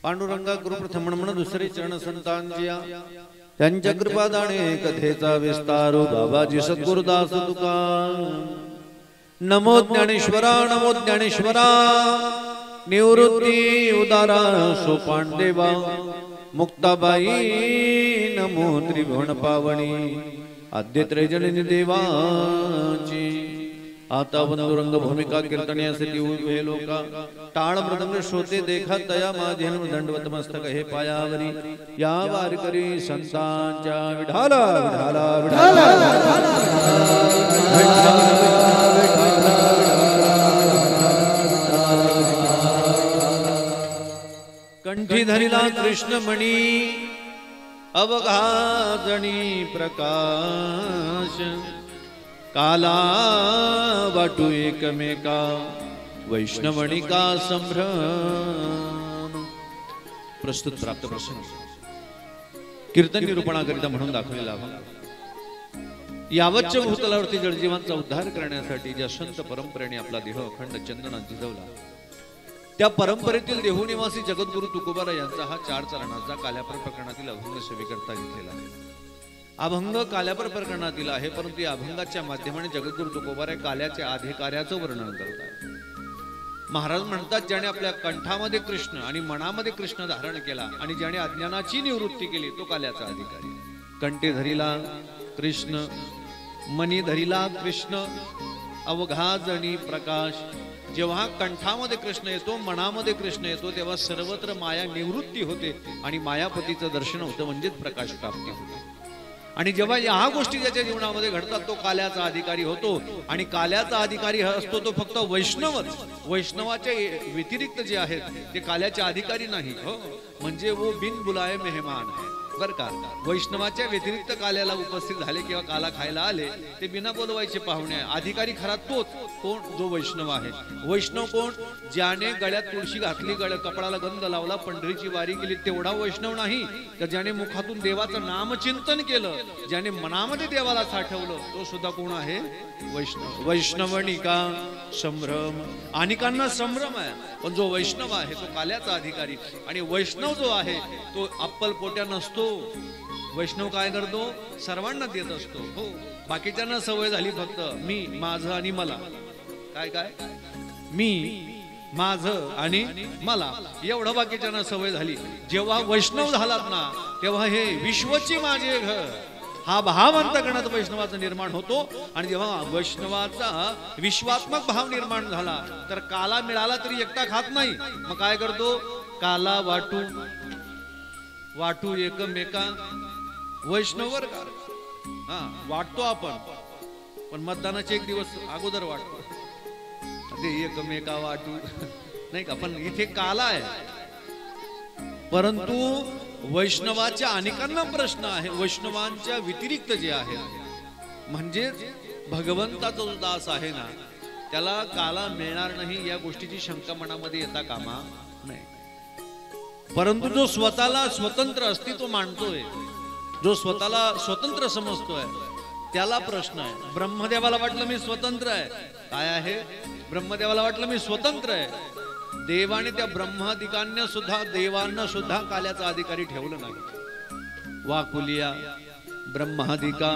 पांडुरंगा गुरुप्रथम म्हणून दुसरे चरण संतांजिया त्यांच्या कृपादाने कथेचा विस्तारू बाबाजी सद्गुरुदास तुका। नमो ज्ञानेश्वरा नमो ज्ञानेश्वरा निवृत्ती उदारा सोपांडेवा मुक्ताबाई नमो त्रिभुवन पावनी आद्य त्रैजनी देवाची। आता वंदुरंग भूमिका कीर्तण्यासाठी उभे लोका टाळ मृदंग श्रोते देखा तया माझे दंडवत मस्तक हे पायावरी या वारकरी संतांच्या विठाला विठाला विठाला कंठी धरिला कृष्णमणी अवघाजणी प्रकाश काला वाटू एकमेका वैष्णवणिका संभ्रम। प्रस्तुत प्राप्त प्रसंग कीर्तन निरूपणाकरिता म्हणून दाखवलेला यावच्च भूतलावरती जडजीवांचा उद्धार करण्यासाठी ज्या संत परंपरेने आपला देह अखंड चंदनात झिजवला त्या परंपरेतील देहूनिवासी जगद्गुरु तुकोबारा यांचा हा 4 चरणाचा काल्यापर प्रकरणातील अभंग सेवेकरता घेतलेला आहे। अभंग काल्यापर प्रकरणातील आहे, परंतु या अभंगाच्या माध्यमाने जगद्गुरु तुकोबारा काल्याच्या अधिकार्याचं वर्णन करतात। महाराज म्हणतात, ज्याने आपल्या कंठामध्ये कृष्ण आणि मनामध्ये कृष्ण धारण केला आणि ज्याने अज्ञानाची निवृत्ती केली तो काल्याचा अधिकारी। कंठी धरिला कृष्ण मनी धरिला कृष्ण अवघाजणी प्रकाश। जेव्हा कंठामध्ये कृष्ण येतो मनामध्ये कृष्ण येतो तेव्हा सर्वत्र माया निवृत्ती होते आणि मायापतीचं दर्शन होतं, म्हणजेच प्रकाश प्राप्ती होते। आणि जेव्हा या गोष्टी ज्याच्या जीवनामध्ये घडतात तो काल्याचा अधिकारी होतो। आणि काल्याचा अधिकारी हा असतो तो फक्त वैष्णवच। वैष्णवाच्या व्यतिरिक्त जे आहेत ते काल्याचे अधिकारी नाही हो, म्हणजे वो बिन बुलाए मेहमान है बर का। वैष्णवाच्या व्यतिरिक्त काल्याला उपस्थित झाले किंवा काला खायला आले ते बिना बोलवायचे पाहुणे आहे। अधिकारी खरा तोच कोण, जो वैष्णव आहे। वैष्णव कोण, ज्याने गळ्यात तुळशी घातली, कपडाला गंध लावला, पंढरीची वारी केली तेवढा वैष्णव नाही, तर ज्याने मुखातून देवाचं नामचिंतन केलं, ज्याने मनामध्ये देवाला साठवलं तो सुद्धा कोण आहे, वैष्णव। वैष्णवणिका संभ्रम, अनेकांना संभ्रम आहे, पण जो वैष्णव आहे तो काल्याचा अधिकारी। आणि वैष्णव जो आहे तो अप्पल पोट्या नसतो। वैष्णव काय करतो, सर्वांना देत असतो हो। बाकीच्यांना सवय झाली फक्त मी माझं आणि मला, काय काय मी माझं आणि मला एवढं बाकीच्यांना सवय झाली। जेव्हा वैष्णव झालात ना तेव्हा हे विश्वची माझे घर हा भाव अंतकरणात वैष्णवाचा निर्माण होतो। आणि जेव्हा वैष्णवाचा विश्वात्मक भाव निर्माण झाला तर काला मिळाला तरी एकटा खात नाही, मग काय करतो, काला वाटू वाटू एकमेका वैष्णवर हा वाटतो आपण, पण मतदानाचे 1 दिवस अगोदर वाटतो ते एकमेका वाटू नाही का, पण इथे काला आहे। परंतु वैष्णवाच्या अनेकांना प्रश्न आहे, वैष्णवांच्या व्यतिरिक्त जे आहे म्हणजे भगवंताचा जो दास आहे ना त्याला काला मिळणार नाही या गोष्टीची शंका मनामध्ये येता कामा नाही। परंतु जो स्वतःला स्वतंत्र अस्तित्व मानतोय, जो स्वतःला स्वतंत्र समजतोय त्याला प्रश्न आहे। ब्रह्मदेवाला वाटलं मी स्वतंत्र आहे, काय आहे, ब्रह्मदेवाला वाटलं मी स्वतंत्र आहे। देवाने त्या ब्रह्मादिकांना सुद्धा देवांना सुद्धा काल्याचा अधिकारी ठेवलं नाही। वाकुलिया ब्रह्मादिका,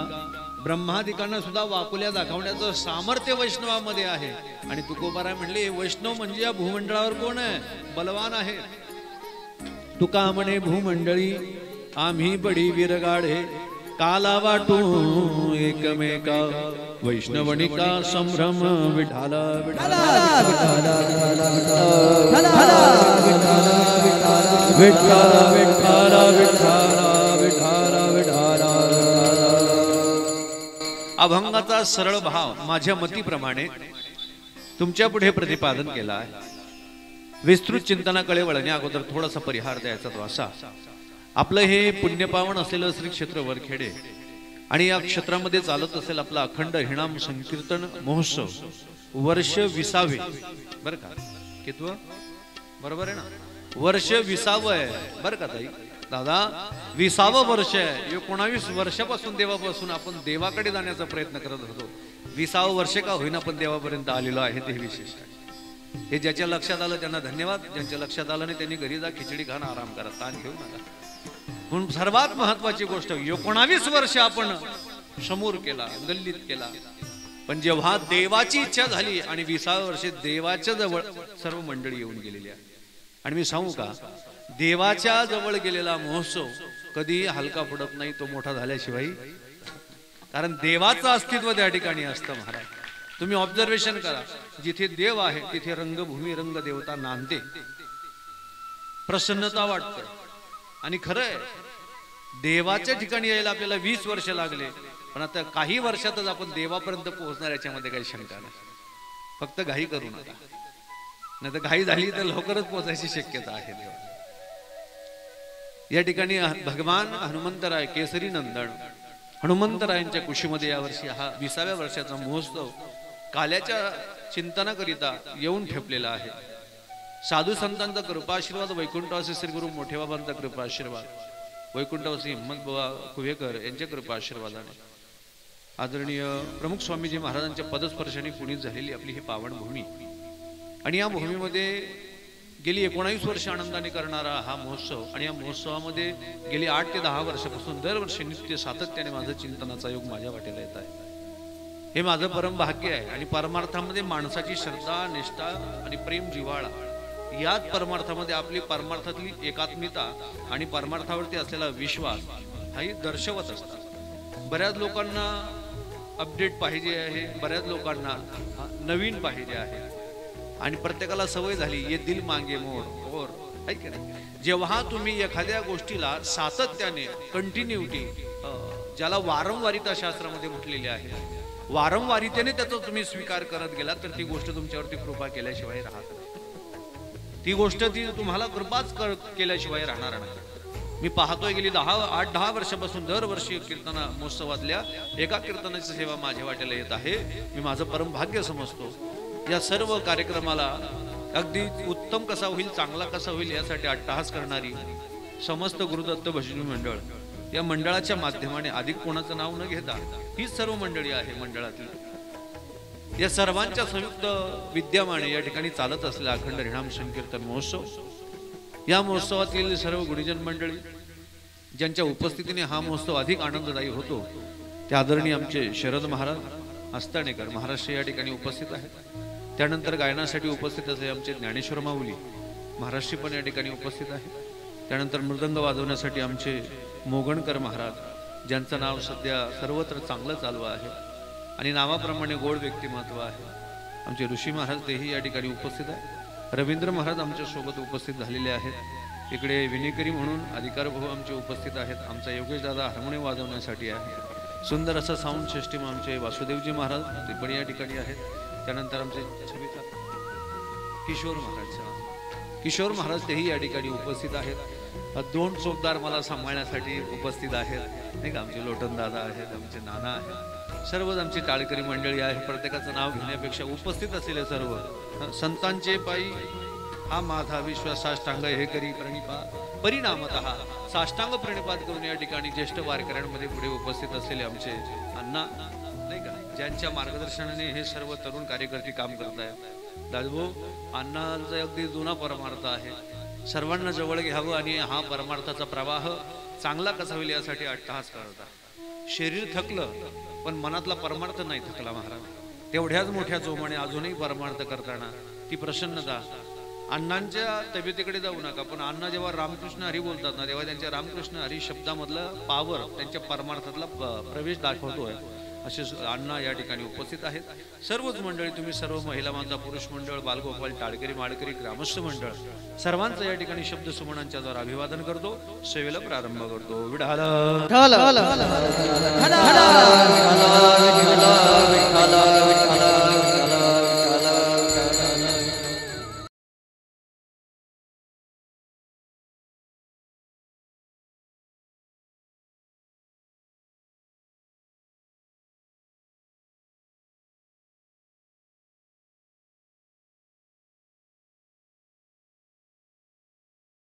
ब्रह्मादिकांना सुद्धा वाकुल्या दाखवण्याचं सामर्थ्य वैष्णवामध्ये आहे। आणि तुकोबाराय म्हणले वैष्णव म्हणजे या भूमंडळावर कोण आहे, बलवान आहे। तुका म्हणे भूमंडळी आम्ही बडी विरगाढे काला वाटू एकमेका वैष्णवणिका संभ्रम। विठाला विठाला विठाला विठाला विठाला विठाला विठाला। अभंगाचा सरळ भाव माझ्या मतीप्रमाणे तुमच्या पुढे प्रतिपादन केला आहे। विस्तृत चिंतनाकडे वळण्या अगोदर थोडासा परिहार द्यायचा तो असा, आपलं हे पुण्यपावन असलेलं श्री क्षेत्र वरखेडे आणि या क्षेत्रामध्ये चालत असेल आपला अखंड हरिनाम संकीर्तन महोत्सव वर्ष 20वे बर का, कितवं बरोबर आहे ना, वर्ष 20व आहे बर का ताई दादा, 20व वर्ष आहे। 19 वर्षापासून देवापासून आपण देवाकडे जाण्याचा प्रयत्न करत होतो। 20व वर्ष का होईना पण देवापर्यंत आलेलो आहे ते विशेष आहे। हे ज्याच्या लक्षात आलं त्यांना धन्यवाद, ज्यांच्या लक्षात आलं नाही त्यांनी घरी जा, खिचडी खाणं, आराम करा, ताण घेऊ नका. म्हणून सर्वात महत्वाची गोष्ट 19 वर्ष आपण समोर केला, गल्लीत केला, पण जेव्हा देवाची इच्छा झाली आणि 20व्या वर्षी देवाच्या जवळ सर्व मंडळी येऊन गेलेली आहे. आणि मी सांगू का, देवाच्या जवळ गेलेला महोत्सव कधी हलका पडत नाही, तो मोठा झाल्याशिवाय. कारण देवाचं अस्तित्व त्या ठिकाणी असतं महाराज. तुम्ही ऑब्झर्वेशन करा, जिथे देव आहे तिथे रंगभूमी, रंग देवता नांदते, प्रसन्नता वाटते. आणि खरं आहे, देवाच्या ठिकाणी यायला आपल्याला 20 वर्ष लागले, पण आता काही वर्षातच आपण देवापर्यंत पोहोचणार, याच्यामध्ये काही शंका नाही. फक्त घाई करू नका, नाही तर घाई झाली तर लवकरच पोहोचायची शक्यता आहे. देवा या ठिकाणी भगवान हनुमंतराय केसरी नंदन हनुमंतरायांच्या कुशीमध्ये यावर्षी हा 20व्या वर्षाचा महोत्सव काल्याच्या चिंतनाकरिता येऊन ठेपलेला आहे. साधू संतांचा कृपाशीर्वाद, वैकुंठवासी श्री गुरु मोठे बाबांचा कृपाशीर्वाद, वैकुंठवासी हिम्मत बाबा कुवेकर यांच्या कृपाशीर्वादाने, आदरणीय प्रमुख स्वामीजी महाराजांच्या पदस्पर्शाने पुनीत झालेली आपली ही पावन भूमी. आणि या भूमीमध्ये गेली 19 वर्ष आनंदाने करणारा हा महोत्सव, आणि या महोत्सवामध्ये गेली 8 ते 10 वर्षापासून दरवर्षी नित्य सातत्याने माझं चिंतनाचा योग माझ्या वाटेला येत आहे. हे माझं परम भाग्य आहे. आणि परमार्थामध्ये माणसाची श्रद्धा, निष्ठा आणि प्रेम, जिव्हाळा, याच परमार्थामध्ये आपली परमार्थातली एकात्मिता आणि परमार्थावरती असलेला विश्वास हाही दर्शवत असतात. बऱ्याच लोकांना अपडेट पाहिजे आहे, बऱ्याच लोकांना नवीन पाहिजे आहे, आणि प्रत्येकाला सवय झाली ये दिल मांगे मोर और, ऐक ना. जेव्हा तुम्ही एखाद्या गोष्टीला सातत्याने, कंटिन्युटी, ज्याला वारंवारिता शास्त्रामध्ये म्हटलेली आहे, वारंवारितेने त्याचा तुम्ही स्वीकार करत गेला तर ती गोष्ट तुमच्यावरती कृपा केल्याशिवाय राहत नाही. ती गोष्ट ती तुम्हाला कृपाच केल्याशिवाय राहणार नाही. मी पाहतोय गेली 8-10 वर्षापासून दरवर्षी कीर्तन महोत्सवातल्या एका कीर्तनाची सेवा माझ्या वाटेला येत आहे. मी माझं परम भाग्य समजतो. या सर्व कार्यक्रमाला अगदी उत्तम कसा होईल, चांगला कसा होईल यासाठी अट्टहास करणारी समस्त गुरुदत्त भजनी मंडळ, या मंडळाच्या माध्यमाने अधिक कोणाचं नाव न घेता हीच सर्व मंडळी आहे मंडळातील, या सर्वांच्या संयुक्त विद्यमाने या ठिकाणी चालत असलेला अखंड हरिनाम संकीर्तन महोत्सव. या महोत्सवातील सर्व गुरुजन मंडळी ज्यांच्या उपस्थितीने हा महोत्सव अधिक आनंददायी होतो, ते आदरणीय आमचे शरद महाराज हस्ताणेकर महाराष्ट्र या ठिकाणी उपस्थित आहेत. त्यानंतर गायनासाठी उपस्थित असे आमचे ज्ञानेश्वर माऊली महाराष्ट्री पण या ठिकाणी उपस्थित आहे. त्यानंतर मृदंग वाजवण्यासाठी आमचे मोगणकर महाराज, ज्यांचं नाव सध्या सर्वत्र चांगलं चालू आहे आणि नावाप्रमाणे गोड व्यक्तिमत्व आहे. आमचे ऋषी महाराज तेही या ठिकाणी उपस्थित आहे. रवींद्र महाराज आमच्या सोबत उपस्थित झालेले आहेत. इकडे विनेकरी म्हणून अधिकार भाऊ आमचे उपस्थित आहेत. आमचा योगेश दादा हार्मोनियम वाजवण्यासाठी आहे. सुंदर असं साऊंड सिस्टीम आमचे वासुदेवजी महाराज ते पण या ठिकाणी आहेत. त्यानंतर आमचे किशोर महाराज तेही या ठिकाणी उपस्थित आहेत. 2 चोपदार मला सांभाळण्यासाठी उपस्थित आहेत, नाही का. आमचे लोटन दादा आहेत, आमचे नाना आहेत, सर्वच आमची टाळकरी मंडळी आहे. प्रत्येकाचं नाव घेण्यापेक्षा उपस्थित असलेले सर्व संतांचे पायी हा माझा विश्वास साष्टांग हे करी प्रणिपात परिणामतः साष्टांग प्रणिपात करून या ठिकाणी ज्येष्ठ वारकऱ्यांमध्ये पुढे उपस्थित असलेले आमचे अण्णा, नाही का, ज्यांच्या मार्गदर्शनाने हे सर्व तरुण कार्यकर्ते काम करत आहेत. दादभाऊ, अण्णांचा अगदी जुना परमार्थ आहे. सर्वांना जवळ घ्यावं आणि हा परमार्थाचा प्रवाह चांगला कसा होईल यासाठी अट्टहास करता. शरीर थकलं पण मनातला परमार्थ नाही थकला महाराज. तेवढ्याच मोठ्या जोमाने अजूनही परमार्थ करताना ती प्रसन्नता. अण्णांच्या तब्येतीकडे जाऊ नका, पण अण्णा जेव्हा रामकृष्ण हरी बोलतात ना, तेव्हा त्यांच्या रामकृष्ण हरी शब्दामधला पावर त्यांच्या परमार्थातला प्रवेश दाखवतोय. असे अण्णा या ठिकाणी उपस्थित आहेत. सर्वच मंडळी, तुम्ही सर्व महिला माता, पुरुष मंडळ, बालगोपाल, टाळकरी, माळकरी, ग्रामस्थ मंडळ सर्वांचं या ठिकाणी शब्द सुमनांच्या द्वारा अभिवादन करतो. सेवेला प्रारंभ करतो. विडाला